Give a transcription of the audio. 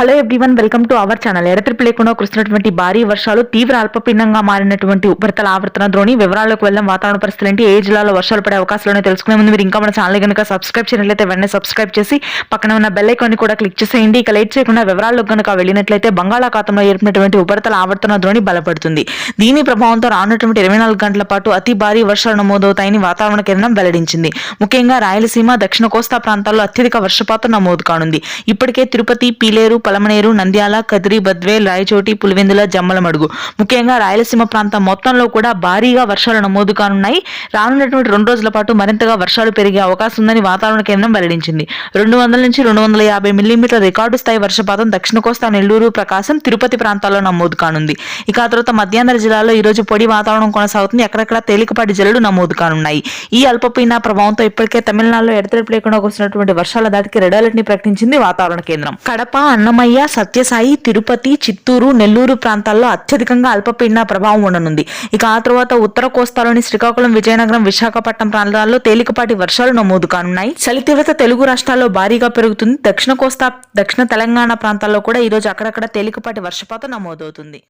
Hello everyone, welcome to our channel. ఎడతెరిపి లేకుండా కురుస్తున్నటువంటి భారీ వర్షాలు తీవ్ర అల్పపీడనంగా మారినటువంటి ఉపరితల ఆవర్తన ద్రోణి. వివరాల్లోకి వెళ్దాం. వాతావరణ పరిస్థితులు ఏంటి, ఏ జిల్లాలో వర్షాలు పడే అవకాశాలు తెలుసుకునే ముందు మీరు ఇంకా మన ఛానల్ కనుక సబ్స్క్రైబ్ చేయనట్లయితే వెంటనే సబ్స్క్రైబ్ చేసి పక్కన ఉన్న బెల్ ఐకాన్ ని కూడా క్లిక్ చేసేయండి. ఇక లేట్ చేయకుండా వివరాల్లోకి కనుక వెళ్ళినట్లయితే బంగాళాఖాతంలో ఏర్పడినటువంటి ఉపరితల ఆవర్తన ద్రోణి బలపడుతుంది. దీని ప్రభావంతో రానున్నటువంటి 24 గంటల పాటు అతి భారీ వర్షాలు నమోదవుతాయని వాతావరణ కేంద్రం వెల్లడించింది. ముఖ్యంగా రాయలసీమ, దక్షిణ కోస్తా ప్రాంతాల్లో అత్యధిక వర్షపాతం నమోదు కానుంది. ఇప్పటికే తిరుపతి, పీలేరు, పలమనేరు, నంద్యాల, కదిరి, బద్వేల్, రాయచోటి, పులివెందుల, జమ్మలమడుగు ముఖ్యంగా రాయలసీమ ప్రాంతం మొత్తంలో కూడా భారీగా వర్షాలు నమోదు కానున్నాయి. రానున్నటువంటి 2 రోజుల పాటు మరింతగా వర్షాలు పెరిగే అవకాశం ఉందని వాతావరణ కేంద్రం వెల్లడించింది. 200 నుంచి 250 మిల్లీమీటర్ల రికార్డు స్థాయి వర్షపాతం దక్షిణ కోస్తా, నెల్లూరు, ప్రకాశం, తిరుపతి ప్రాంతాల్లో నమోదు కానుంది. ఇక ఆ తర్వాత మధ్యాంధ్ర జిల్లాలో ఈ రోజు పొడి వాతావరణం కొనసాగుతుంది. ఎక్కడెక్కడ తేలికపాటి జల్లులు నమోదు కానున్నాయి. ఈ అల్పపీడన ప్రభావంతో ఇప్పటికే తమిళనాడులో ఎడతెరిపి లేకుండా కురుస్తున్నటువంటి వర్షాల దాటికి రెడ్ అలర్ట్ ని ప్రకటించింది వాతావరణ కేంద్రం. కడప, అన్నమయ్య, సత్యసాయి, తిరుపతి, చిత్తూరు, నెల్లూరు ప్రాంతాల్లో అత్యధికంగా అల్పపీడన ప్రభావం ఉండనుంది. ఇక ఆ తర్వాత ఉత్తర కోస్తాలోని శ్రీకాకుళం, విజయనగరం, విశాఖపట్నం ప్రాంతాల్లో తేలికపాటి వర్షాలు నమోదు కానున్నాయి. చలి తీవ్రత తెలుగు రాష్ట్రాల్లో భారీగా పెరుగుతుంది. దక్షిణ కోస్తా, దక్షిణ తెలంగాణ ప్రాంతాల్లో కూడా ఈ రోజు అక్కడక్కడ తేలికపాటి వర్షపాతం నమోదవుతుంది.